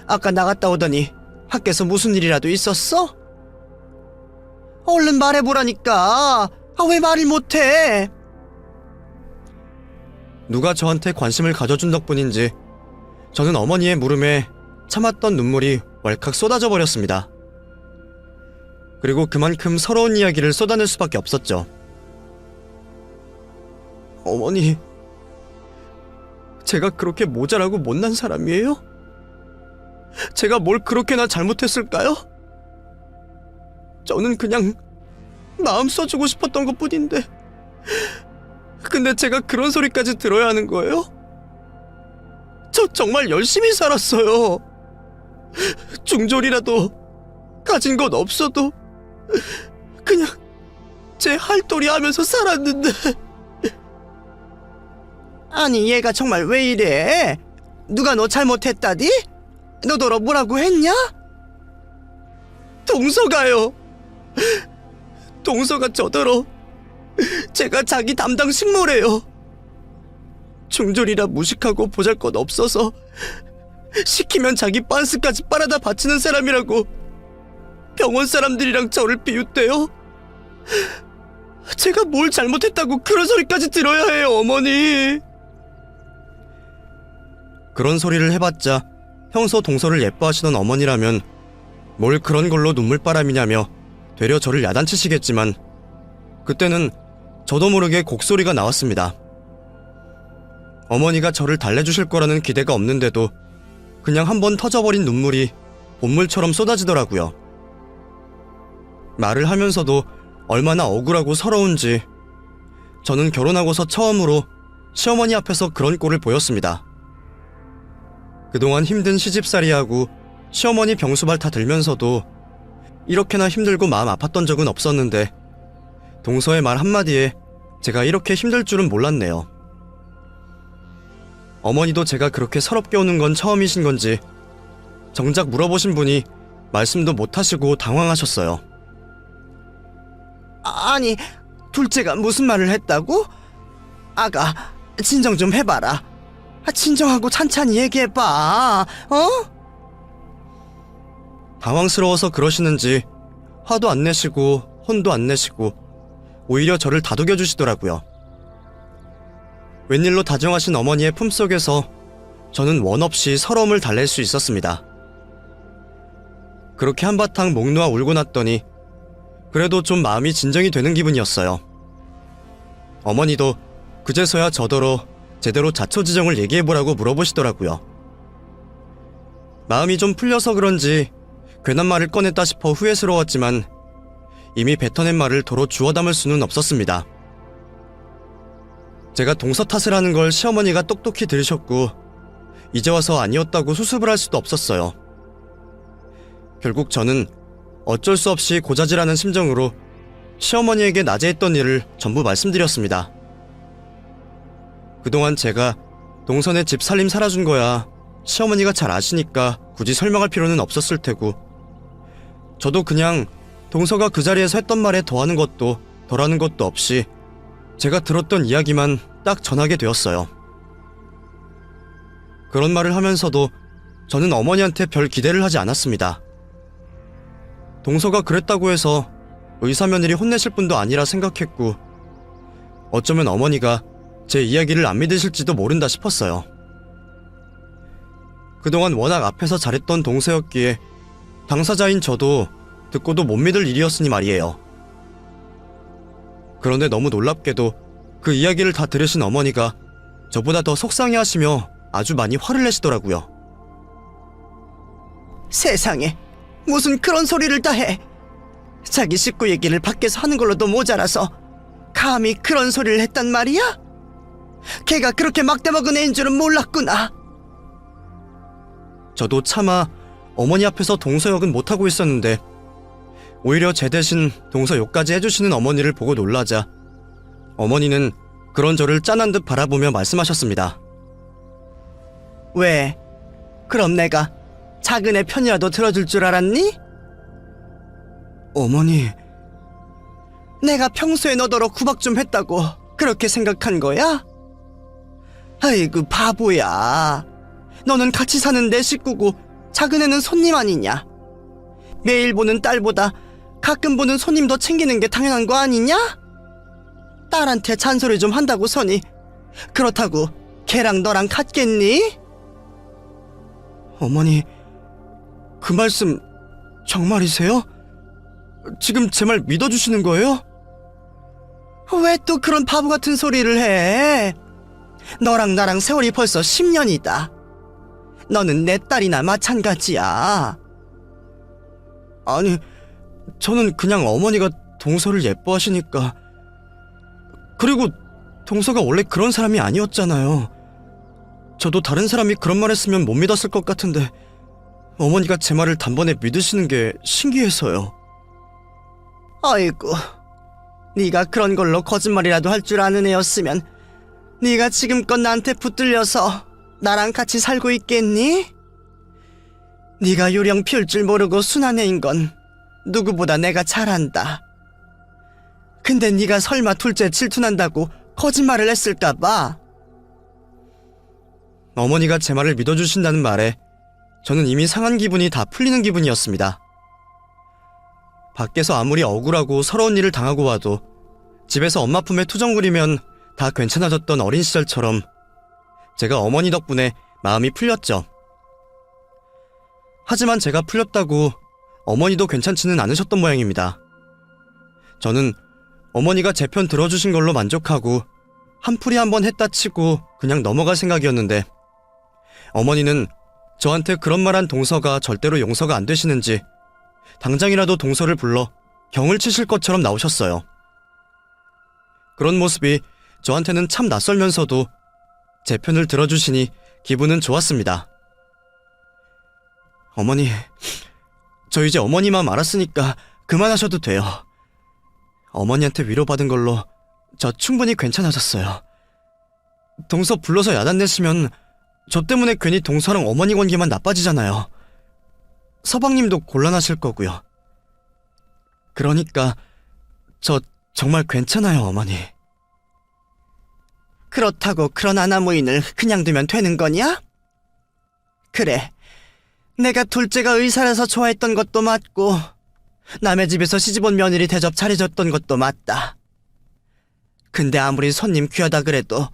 아까 나갔다 오더니 밖에서 무슨 일이라도 있었어? 얼른 말해보라니까. 왜 말을 못해? 누가 저한테 관심을 가져준 덕분인지 저는 어머니의 물음에 참았던 눈물이 왈칵 쏟아져 버렸습니다. 그리고 그만큼 서러운 이야기를 쏟아낼 수밖에 없었죠. 어머니, 제가 그렇게 모자라고 못난 사람이에요? 제가 뭘 그렇게나 잘못했을까요? 저는 그냥 마음 써주고 싶었던 것뿐인데, 근데 제가 그런 소리까지 들어야 하는 거예요? 저 정말 열심히 살았어요. 중졸이라도 가진 것 없어도 그냥 제 할도리 하면서 살았는데. 아니, 얘가 정말 왜 이래? 누가 너 잘못했다디? 너더러 뭐라고 했냐? 동서가요. 동서가 저더러 제가 자기 담당 식모래요. 중졸이라 무식하고 보잘것 없어서 시키면 자기 빤스까지 빨아다 바치는 사람이라고 병원 사람들이랑 저를 비웃대요. 제가 뭘 잘못했다고 그런 소리까지 들어야 해요, 어머니. 그런 소리를 해봤자 평소 동서를 예뻐하시던 어머니라면 뭘 그런 걸로 눈물바람이냐며 되려 저를 야단치시겠지만, 그때는 저도 모르게 곡소리가 나왔습니다. 어머니가 저를 달래주실 거라는 기대가 없는데도 그냥 한번 터져버린 눈물이 본물처럼 쏟아지더라고요. 말을 하면서도 얼마나 억울하고 서러운지 저는 결혼하고서 처음으로 시어머니 앞에서 그런 꼴을 보였습니다. 그동안 힘든 시집살이하고 시어머니 병수발 다 들면서도 이렇게나 힘들고 마음 아팠던 적은 없었는데, 동서의 말 한마디에 제가 이렇게 힘들 줄은 몰랐네요. 어머니도 제가 그렇게 서럽게 우는 건 처음이신 건지 정작 물어보신 분이 말씀도 못하시고 당황하셨어요. 아니, 둘째가 무슨 말을 했다고? 아가, 진정 좀 해봐라. 진정하고 찬찬히 얘기해봐. 당황스러워서 그러시는지 화도 안 내시고 혼도 안 내시고 오히려 저를 다독여 주시더라고요. 웬일로 다정하신 어머니의 품속에서 저는 원없이 서러움을 달랠 수 있었습니다. 그렇게 한바탕 목 놓아 울고 났더니 그래도 좀 마음이 진정이 되는 기분이었어요. 어머니도 그제서야 저더러 제대로 자초지정을 얘기해보라고 물어보시더라고요. 마음이 좀 풀려서 그런지 괜한 말을 꺼냈다 싶어 후회스러웠지만 이미 뱉어낸 말을 도로 주워 담을 수는 없었습니다. 제가 동서 탓을 하는 걸 시어머니가 똑똑히 들으셨고 이제 와서 아니었다고 수습을 할 수도 없었어요. 결국 저는 어쩔 수 없이 고자질하는 심정으로 시어머니에게 낮에 했던 일을 전부 말씀드렸습니다. 그동안 제가 동선의 집 살림 살아준 거야 시어머니가 잘 아시니까 굳이 설명할 필요는 없었을 테고, 저도 그냥 동서가 그 자리에서 했던 말에 더하는 것도 덜하는 것도 없이 제가 들었던 이야기만 딱 전하게 되었어요. 그런 말을 하면서도 저는 어머니한테 별 기대를 하지 않았습니다. 동서가 그랬다고 해서 의사며느리 혼내실 분도 아니라 생각했고, 어쩌면 어머니가 제 이야기를 안 믿으실지도 모른다 싶었어요. 그동안 워낙 앞에서 잘했던 동서였기에 당사자인 저도 듣고도 못 믿을 일이었으니 말이에요. 그런데 너무 놀랍게도 그 이야기를 다 들으신 어머니가 저보다 더 속상해하시며 아주 많이 화를 내시더라고요. 세상에, 무슨 그런 소리를 다 해. 자기 식구 얘기를 밖에서 하는 걸로도 모자라서 감히 그런 소리를 했단 말이야? 걔가 그렇게 막대먹은 애인 줄은 몰랐구나. 저도 차마 어머니 앞에서 동서 욕은 못하고 있었는데 오히려 제 대신 동서 욕까지 해주시는 어머니를 보고 놀라자 어머니는 그런 저를 짠한 듯 바라보며 말씀하셨습니다. 왜? 그럼 내가 작은 애 편이라도 들어줄 줄 알았니? 어머니, 내가 평소에 너더러 구박 좀 했다고 그렇게 생각한 거야? 아이고 바보야. 너는 같이 사는 내 식구고 작은 애는 손님 아니냐? 매일 보는 딸보다 가끔 보는 손님 더 챙기는 게 당연한 거 아니냐? 딸한테 잔소리 좀 한다고 서니 그렇다고 걔랑 너랑 같겠니? 어머니, 그 말씀 정말이세요? 지금 제 말 믿어주시는 거예요? 왜 또 그런 바보 같은 소리를 해? 너랑 나랑 세월이 벌써 10년이다. 너는 내 딸이나 마찬가지야. 아니, 저는 그냥 어머니가 동서를 예뻐하시니까. 그리고 동서가 원래 그런 사람이 아니었잖아요. 저도 다른 사람이 그런 말 했으면 못 믿었을 것 같은데 어머니가 제 말을 단번에 믿으시는 게 신기해서요. 아이고, 네가 그런 걸로 거짓말이라도 할 줄 아는 애였으면 네가 지금껏 나한테 붙들려서 나랑 같이 살고 있겠니? 네가 요령 피울 줄 모르고 순한 애인 건 누구보다 내가 잘 안다. 근데 네가 설마 둘째 질투난다고 거짓말을 했을까봐? 어머니가 제 말을 믿어주신다는 말에 저는 이미 상한 기분이 다 풀리는 기분이었습니다. 밖에서 아무리 억울하고 서러운 일을 당하고 와도 집에서 엄마 품에 투정부리면 다 괜찮아졌던 어린 시절처럼 제가 어머니 덕분에 마음이 풀렸죠. 하지만 제가 풀렸다고 어머니도 괜찮지는 않으셨던 모양입니다. 저는 어머니가 제 편 들어주신 걸로 만족하고 한풀이 한번 했다 치고 그냥 넘어갈 생각이었는데 어머니는 저한테 그런 말한 동서가 절대로 용서가 안 되시는지 당장이라도 동서를 불러 경을 치실 것처럼 나오셨어요. 그런 모습이 저한테는 참 낯설면서도 제 편을 들어주시니 기분은 좋았습니다. 어머니, 저 이제 어머니 마음 알았으니까 그만하셔도 돼요. 어머니한테 위로받은 걸로 저 충분히 괜찮아졌어요. 동서 불러서 야단내시면 저 때문에 괜히 동서랑 어머니 관계만 나빠지잖아요. 서방님도 곤란하실 거고요. 그러니까 저 정말 괜찮아요, 어머니. 그렇다고 그런 아나무인을 그냥 두면 되는 거냐? 그래, 내가 둘째가 의사라서 좋아했던 것도 맞고 남의 집에서 시집온 며느리 대접 잘해줬던 것도 맞다. 근데 아무리 손님 귀하다 그래도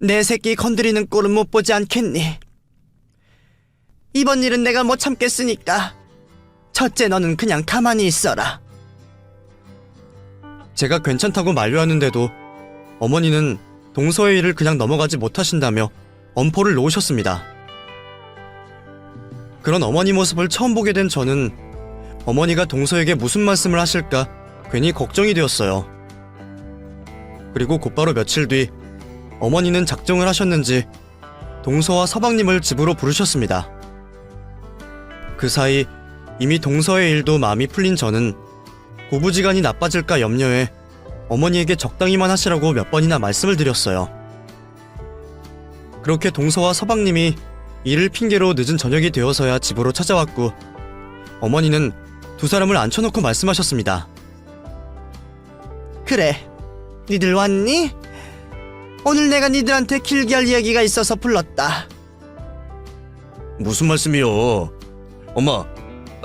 내 새끼 건드리는 꼴은 못 보지 않겠니? 이번 일은 내가 못 참겠으니까 첫째 너는 그냥 가만히 있어라. 제가 괜찮다고 만류하는데도 어머니는 동서의 일을 그냥 넘어가지 못하신다며 엄포를 놓으셨습니다. 그런 어머니 모습을 처음 보게 된 저는 어머니가 동서에게 무슨 말씀을 하실까 괜히 걱정이 되었어요. 그리고 곧바로 며칠 뒤 어머니는 작정을 하셨는지 동서와 서방님을 집으로 부르셨습니다. 그 사이 이미 동서의 일도 마음이 풀린 저는 고부지간이 나빠질까 염려해 어머니에게 적당히만 하시라고 몇 번이나 말씀을 드렸어요. 그렇게 동서와 서방님이 일을 핑계로 늦은 저녁이 되어서야 집으로 찾아왔고 어머니는 두 사람을 앉혀놓고 말씀하셨습니다. 그래, 니들 왔니? 오늘 내가 니들한테 길게 할 이야기가 있어서 불렀다. 무슨 말씀이요? 엄마,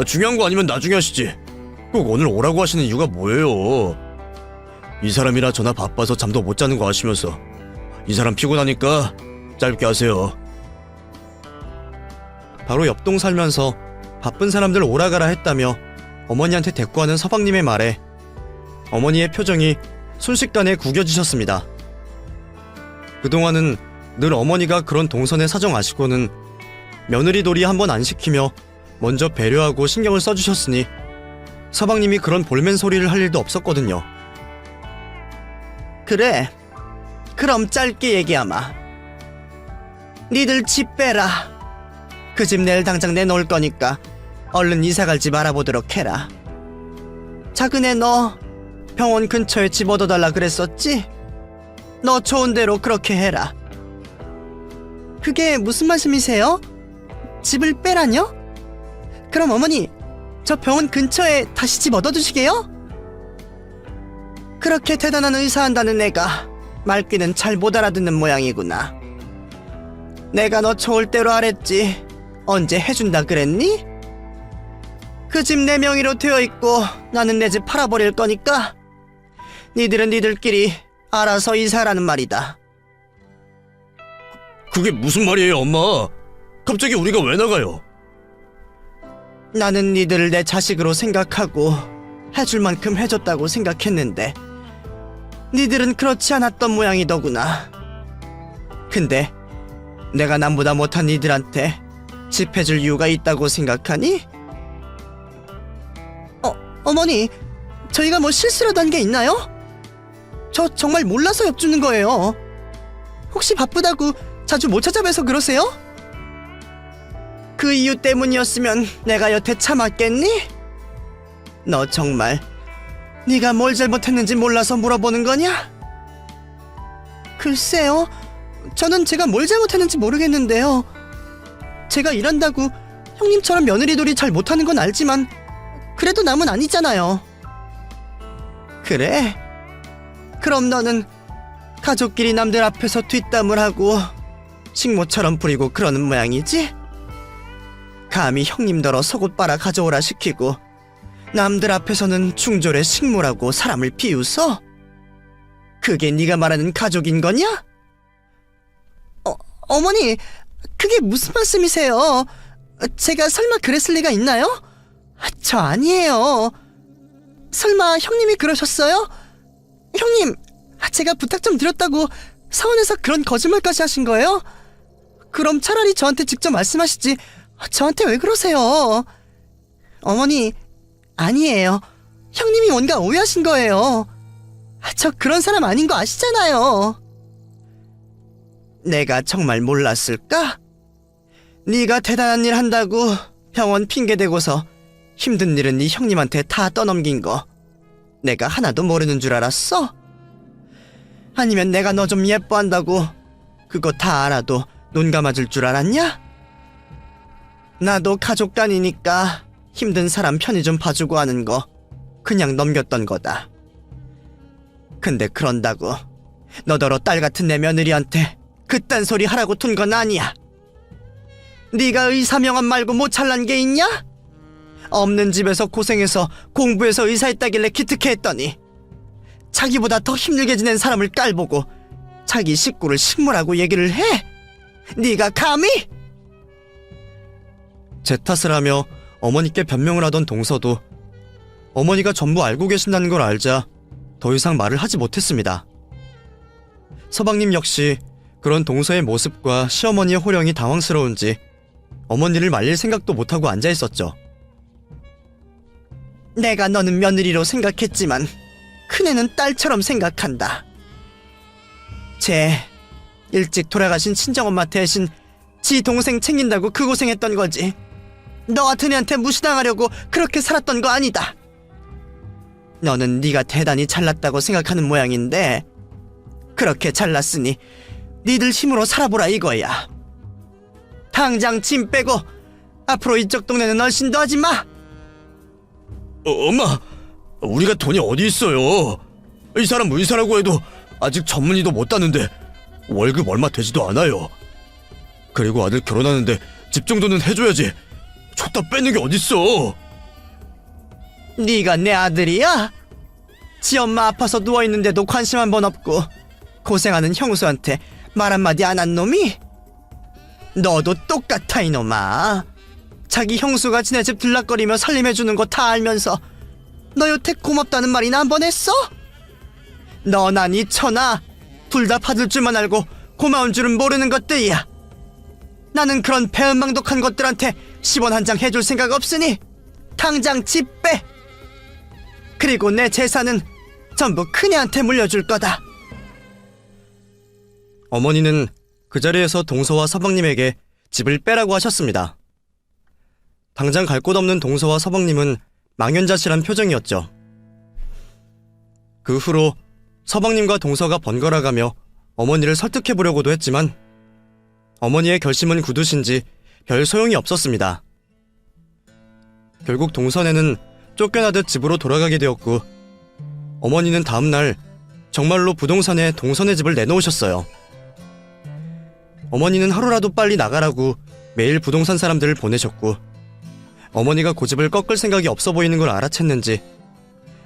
중요한 거 아니면 나중에 하시지. 꼭 오늘 오라고 하시는 이유가 뭐예요? 이 사람이라 전화 바빠서 잠도 못 자는 거 아시면서 이 사람 피곤하니까 짧게 하세요. 바로 옆동 살면서 바쁜 사람들 오라가라 했다며 어머니한테 대꾸하는 서방님의 말에 어머니의 표정이 순식간에 구겨지셨습니다. 그동안은 늘 어머니가 그런 동선의 사정 아시고는 며느리 놀이 한번 안 시키며 먼저 배려하고 신경을 써주셨으니 서방님이 그런 볼멘 소리를 할 일도 없었거든요. 그래, 그럼 짧게 얘기하마. 니들 집 빼라. 그 집 내일 당장 내놓을 거니까 얼른 이사갈 집 알아보도록 해라. 작은애 너 병원 근처에 집 얻어달라 그랬었지? 너 좋은 대로 그렇게 해라. 그게 무슨 말씀이세요? 집을 빼라뇨? 그럼 어머니, 저 병원 근처에 다시 집 얻어두시게요? 그렇게 대단한 의사한다는 애가 말귀는 잘 못 알아듣는 모양이구나. 내가 너 좋을 대로 하랬지 언제 해준다 그랬니? 그 집 내 명의로 되어 있고 나는 내 집 팔아버릴 거니까 니들은 니들끼리 알아서 이사라는 말이다. 그게 무슨 말이에요, 엄마? 갑자기 우리가 왜 나가요? 나는 니들을 내 자식으로 생각하고 해줄 만큼 해줬다고 생각했는데 니들은 그렇지 않았던 모양이더구나. 근데 내가 남보다 못한 니들한테 집 해줄 이유가 있다고 생각하니? 어머니, 저희가 뭐 실수라도 한 게 있나요? 저 정말 몰라서 엿주는 거예요. 혹시 바쁘다고 자주 못 찾아뵈서 그러세요? 그 이유 때문이었으면 내가 여태 참았겠니? 너 정말 네가 뭘 잘못했는지 몰라서 물어보는 거냐? 글쎄요, 저는 제가 뭘 잘못했는지 모르겠는데요. 제가 일한다고 형님처럼 며느리돌이 잘 못하는 건 알지만 그래도 남은 아니잖아요. 그래? 그럼 너는 가족끼리 남들 앞에서 뒷담을 하고 식모처럼 부리고 그러는 모양이지? 감히 형님더러 속옷 빨아 가져오라 시키고 남들 앞에서는 중졸의 식모라고 사람을 비웃어? 그게 네가 말하는 가족인 거냐? 어머니, 그게 무슨 말씀이세요? 제가 설마 그랬을 리가 있나요? 저 아니에요. 설마 형님이 그러셨어요? 형님, 제가 부탁 좀 드렸다고 서운해서 그런 거짓말까지 하신 거예요? 그럼 차라리 저한테 직접 말씀하시지 저한테 왜 그러세요? 어머니, 아니에요. 형님이 뭔가 오해하신 거예요. 저 그런 사람 아닌 거 아시잖아요. 내가 정말 몰랐을까? 네가 대단한 일 한다고 병원 핑계대고서 힘든 일은 네 형님한테 다 떠넘긴 거 내가 하나도 모르는 줄 알았어? 아니면 내가 너 좀 예뻐한다고 그거 다 알아도 눈 감아줄 줄 알았냐? 나도 가족 간이니까 힘든 사람 편히 좀 봐주고 하는 거 그냥 넘겼던 거다. 근데 그런다고 너더러 딸 같은 내 며느리한테 그딴 소리 하라고 둔 건 아니야. 네가 의사 명함 말고 못 잘난 게 있냐? 없는 집에서 고생해서 공부해서 의사했다길래 기특해했더니 자기보다 더 힘들게 지낸 사람을 깔보고 자기 식구를 식모라고 얘기를 해? 네가 감히? 제 탓을 하며 어머니께 변명을 하던 동서도 어머니가 전부 알고 계신다는 걸 알자 더 이상 말을 하지 못했습니다. 서방님 역시 그런 동서의 모습과 시어머니의 호령이 당황스러운지 어머니를 말릴 생각도 못하고 앉아있었죠. 내가 너는 며느리로 생각했지만 큰애는 딸처럼 생각한다. 쟤 일찍 돌아가신 친정엄마 대신 지 동생 챙긴다고 그 고생했던 거지. 너 같은 애한테 무시당하려고 그렇게 살았던 거 아니다. 너는 네가 대단히 잘났다고 생각하는 모양인데 그렇게 잘났으니 니들 힘으로 살아보라 이거야. 당장 짐 빼고 앞으로 이쪽 동네는 얼씬도 하지 마. 엄마, 우리가 돈이 어디 있어요? 이 사람 의사라고 해도 아직 전문의도 못 따는데 월급 얼마 되지도 않아요. 그리고 아들 결혼하는데 집 정도는 해줘야지. 줬다 뺏는 게 어딨어? 네가 내 아들이야? 지 엄마 아파서 누워있는데도 관심 한 번 없고 고생하는 형수한테 말 한마디 안 한 놈이? 너도 똑같아 이놈아. 자기 형수가 지네 집 들락거리며 살림해주는 거 다 알면서 너 여태 고맙다는 말이나 한 번 했어? 너나 니 처나 둘 다 받을 줄만 알고 고마운 줄은 모르는 것들이야. 나는 그런 배은망덕한 것들한테 10원 한 장 해줄 생각 없으니 당장 집 빼. 그리고 내 재산은 전부 큰애한테 물려줄 거다. 어머니는 그 자리에서 동서와 서방님에게 집을 빼라고 하셨습니다. 당장 갈 곳 없는 동서와 서방님은 망연자실한 표정이었죠. 그 후로 서방님과 동서가 번갈아가며 어머니를 설득해보려고도 했지만 어머니의 결심은 굳으신지 별 소용이 없었습니다. 결국 동선에는 쫓겨나듯 집으로 돌아가게 되었고 어머니는 다음날 정말로 부동산에 동선의 집을 내놓으셨어요. 어머니는 하루라도 빨리 나가라고 매일 부동산 사람들을 보내셨고 어머니가 고집을 꺾을 생각이 없어 보이는 걸 알아챘는지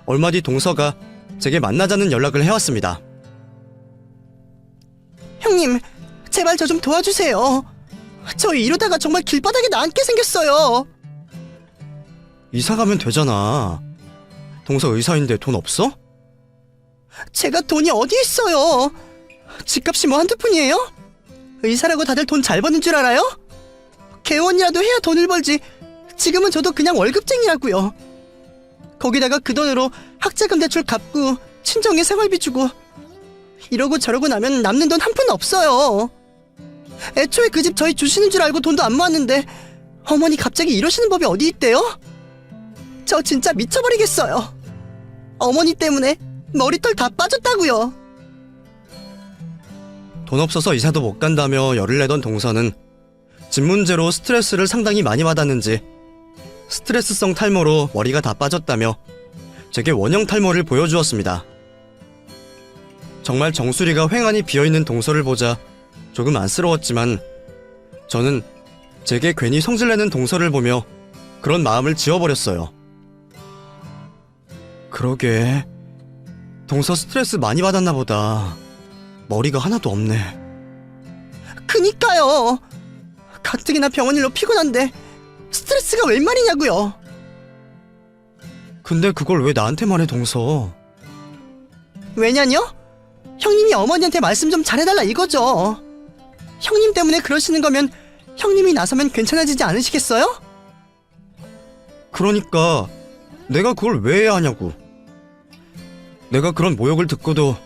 얼마 뒤 동서가 제게 만나자는 연락을 해왔습니다. 형님, 제발 저 좀 도와주세요. 저 이러다가 정말 길바닥에 나앉게 생겼어요. 이사 가면 되잖아. 동서 의사인데 돈 없어? 제가 돈이 어디 있어요? 집값이 뭐 한두 푼이에요? 의사라고 다들 돈 잘 버는 줄 알아요? 개원이라도 해야 돈을 벌지. 지금은 저도 그냥 월급쟁이라고요. 거기다가 그 돈으로 학자금 대출 갚고 친정에 생활비 주고 이러고 저러고 나면 남는 돈 한 푼 없어요. 애초에 그 집 저희 주시는 줄 알고 돈도 안 모았는데 어머니 갑자기 이러시는 법이 어디 있대요? 저 진짜 미쳐버리겠어요. 어머니 때문에 머리털 다 빠졌다고요. 돈 없어서 이사도 못 간다며 열을 내던 동서는 집 문제로 스트레스를 상당히 많이 받았는지 스트레스성 탈모로 머리가 다 빠졌다며 제게 원형 탈모를 보여주었습니다. 정말 정수리가 휑하니 비어있는 동서를 보자 조금 안쓰러웠지만 저는 제게 괜히 성질내는 동서를 보며 그런 마음을 지워버렸어요. 그러게 동서 스트레스 많이 받았나 보다. 머리가 하나도 없네. 그니까요. 가뜩이나 병원 일로 피곤한데 스트레스가 웬 말이냐고요. 근데 그걸 왜 나한테 말해, 동서? 왜냐뇨? 형님이 어머니한테 말씀 좀 잘해달라 이거죠. 형님 때문에 그러시는 거면 형님이 나서면 괜찮아지지 않으시겠어요? 그러니까 내가 그걸 왜 해야 하냐고. 내가 그런 모욕을 듣고도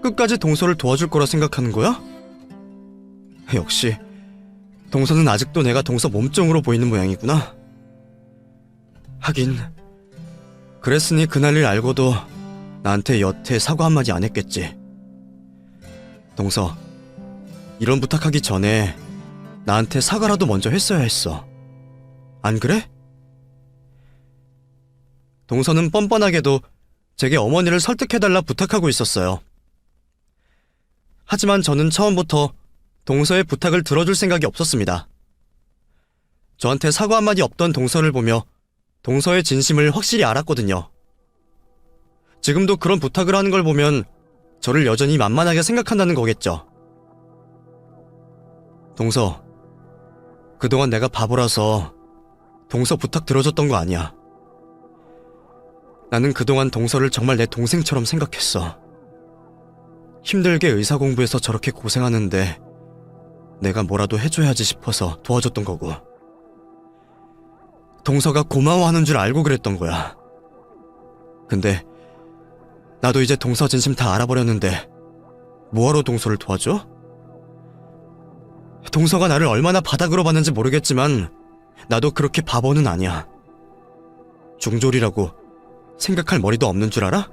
끝까지 동서를 도와줄 거라 생각하는 거야? 역시 동서는 아직도 내가 동서 몸종으로 보이는 모양이구나. 하긴 그랬으니 그날 일 알고도 나한테 여태 사과 한마디 안 했겠지. 동서, 이런 부탁하기 전에 나한테 사과라도 먼저 했어야 했어. 안 그래? 동서는 뻔뻔하게도 제게 어머니를 설득해달라 부탁하고 있었어요. 하지만 저는 처음부터 동서의 부탁을 들어줄 생각이 없었습니다. 저한테 사과 한마디 없던 동서를 보며 동서의 진심을 확실히 알았거든요. 지금도 그런 부탁을 하는 걸 보면 저를 여전히 만만하게 생각한다는 거겠죠. 동서, 그동안 내가 바보라서 동서 부탁 들어줬던 거 아니야. 나는 그동안 동서를 정말 내 동생처럼 생각했어. 힘들게 의사 공부해서 저렇게 고생하는데 내가 뭐라도 해줘야지 싶어서 도와줬던 거고. 동서가 고마워하는 줄 알고 그랬던 거야. 근데 나도 이제 동서 진심 다 알아버렸는데 뭐하러 동서를 도와줘? 동서가 나를 얼마나 바닥으로 봤는지 모르겠지만 나도 그렇게 바보는 아니야. 중졸이라고 생각할 머리도 없는 줄 알아?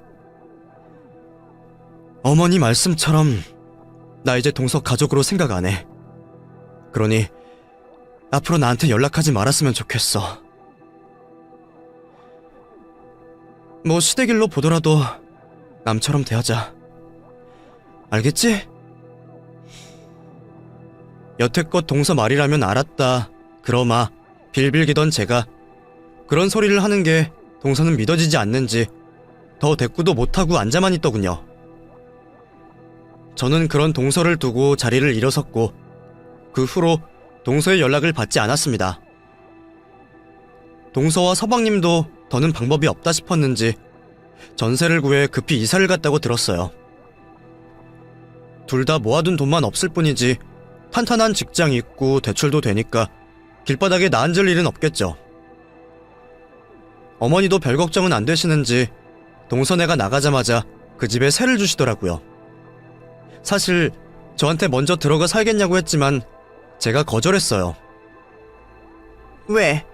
어머니 말씀처럼 나 이제 동서 가족으로 생각 안 해. 그러니 앞으로 나한테 연락하지 말았으면 좋겠어. 뭐 시댁일로 보더라도 남처럼 대하자. 알겠지? 여태껏 동서 말이라면 알았다, 그러마 빌빌기던 제가 그런 소리를 하는 게 동서는 믿어지지 않는지 더 대꾸도 못하고 앉아만 있더군요. 저는 그런 동서를 두고 자리를 일어섰고 그 후로 동서의 연락을 받지 않았습니다. 동서와 서방님도 더는 방법이 없다 싶었는지 전세를 구해 급히 이사를 갔다고 들었어요. 둘 다 모아둔 돈만 없을 뿐이지 탄탄한 직장 있고 대출도 되니까 길바닥에 나앉을 일은 없겠죠. 어머니도 별 걱정은 안 되시는지 동서네가 나가자마자 그 집에 세를 주시더라고요. 사실 저한테 먼저 들어가 살겠냐고 했지만 제가 거절했어요. 왜?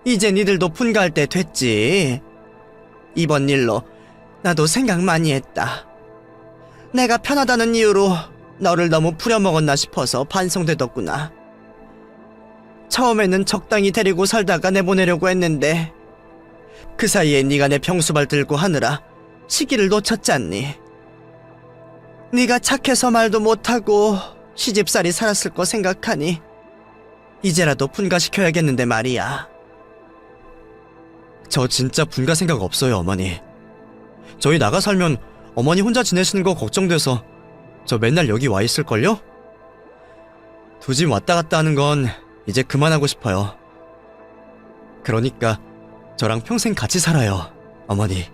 이제 니들도 분가할 때 됐지. 이번 일로 나도 생각 많이 했다. 내가 편하다는 이유로 너를 너무 부려먹었나 싶어서 반성되더구나. 처음에는 적당히 데리고 살다가 내보내려고 했는데 그 사이에 네가 내 병수발 들고 하느라 시기를 놓쳤잖니. 네가 착해서 말도 못하고 시집살이 살았을 거 생각하니 이제라도 분가시켜야겠는데 말이야. 저 진짜 분가 생각 없어요, 어머니. 저희 나가 살면 어머니 혼자 지내시는 거 걱정돼서 저 맨날 여기 와 있을걸요? 두 집 왔다 갔다 하는 건 이제 그만하고 싶어요. 그러니까 저랑 평생 같이 살아요, 어머니.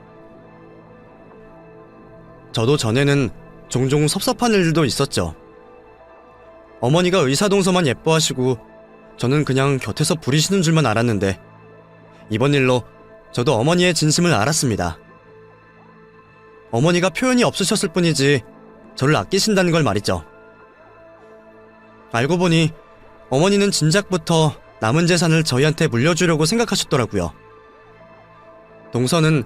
저도 전에는 종종 섭섭한 일들도 있었죠. 어머니가 의사동서만 예뻐하시고 저는 그냥 곁에서 부리시는 줄만 알았는데 이번 일로 저도 어머니의 진심을 알았습니다. 어머니가 표현이 없으셨을 뿐이지 저를 아끼신다는 걸 말이죠. 알고 보니 어머니는 진작부터 남은 재산을 저희한테 물려주려고 생각하셨더라고요. 동서는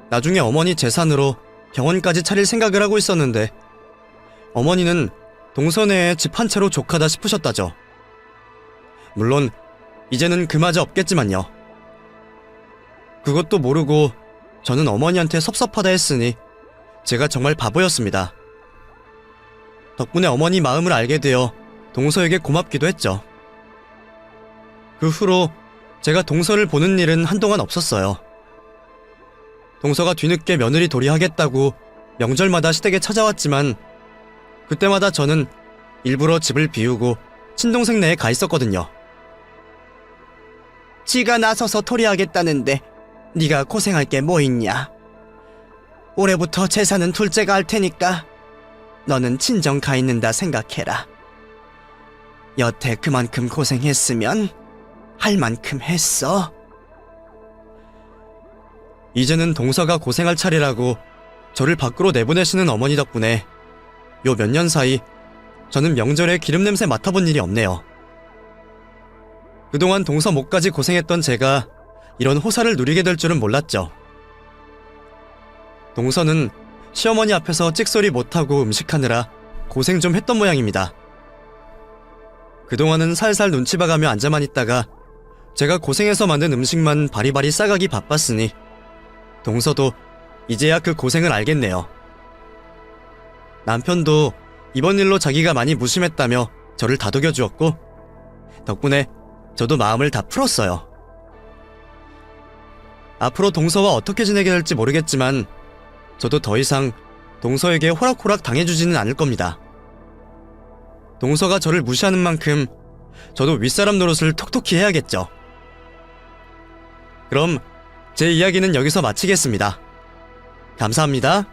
나중에 어머니 재산으로 병원까지 차릴 생각을 하고 있었는데 어머니는 동서 내에 집 한 채로 족하다 싶으셨다죠. 물론 이제는 그마저 없겠지만요. 그것도 모르고 저는 어머니한테 섭섭하다 했으니 제가 정말 바보였습니다. 덕분에 어머니 마음을 알게 되어 동서에게 고맙기도 했죠. 그 후로 제가 동서를 보는 일은 한동안 없었어요. 동서가 뒤늦게 며느리 도리하겠다고 명절마다 시댁에 찾아왔지만 그때마다 저는 일부러 집을 비우고 친동생 네에 가 있었거든요. 지가 나서서 토리하겠다는데 네가 고생할 게 뭐 있냐? 올해부터 재산은 둘째가 할 테니까 너는 친정 가 있는다 생각해라. 여태 그만큼 고생했으면 할 만큼 했어. 이제는 동서가 고생할 차례라고 저를 밖으로 내보내시는 어머니 덕분에 요 몇 년 사이 저는 명절에 기름 냄새 맡아본 일이 없네요. 그동안 동서 목까지 고생했던 제가 이런 호사를 누리게 될 줄은 몰랐죠. 동서는 시어머니 앞에서 찍소리 못하고 음식하느라 고생 좀 했던 모양입니다. 그동안은 살살 눈치 봐가며 앉아만 있다가 제가 고생해서 만든 음식만 바리바리 싸가기 바빴으니 동서도 이제야 그 고생을 알겠네요. 남편도 이번 일로 자기가 많이 무심했다며 저를 다독여 주었고 덕분에 저도 마음을 다 풀었어요. 앞으로 동서와 어떻게 지내게 될지 모르겠지만 저도 더 이상 동서에게 호락호락 당해주지는 않을 겁니다. 동서가 저를 무시하는 만큼 저도 윗사람 노릇을 톡톡히 해야겠죠. 그럼 제 이야기는 여기서 마치겠습니다. 감사합니다.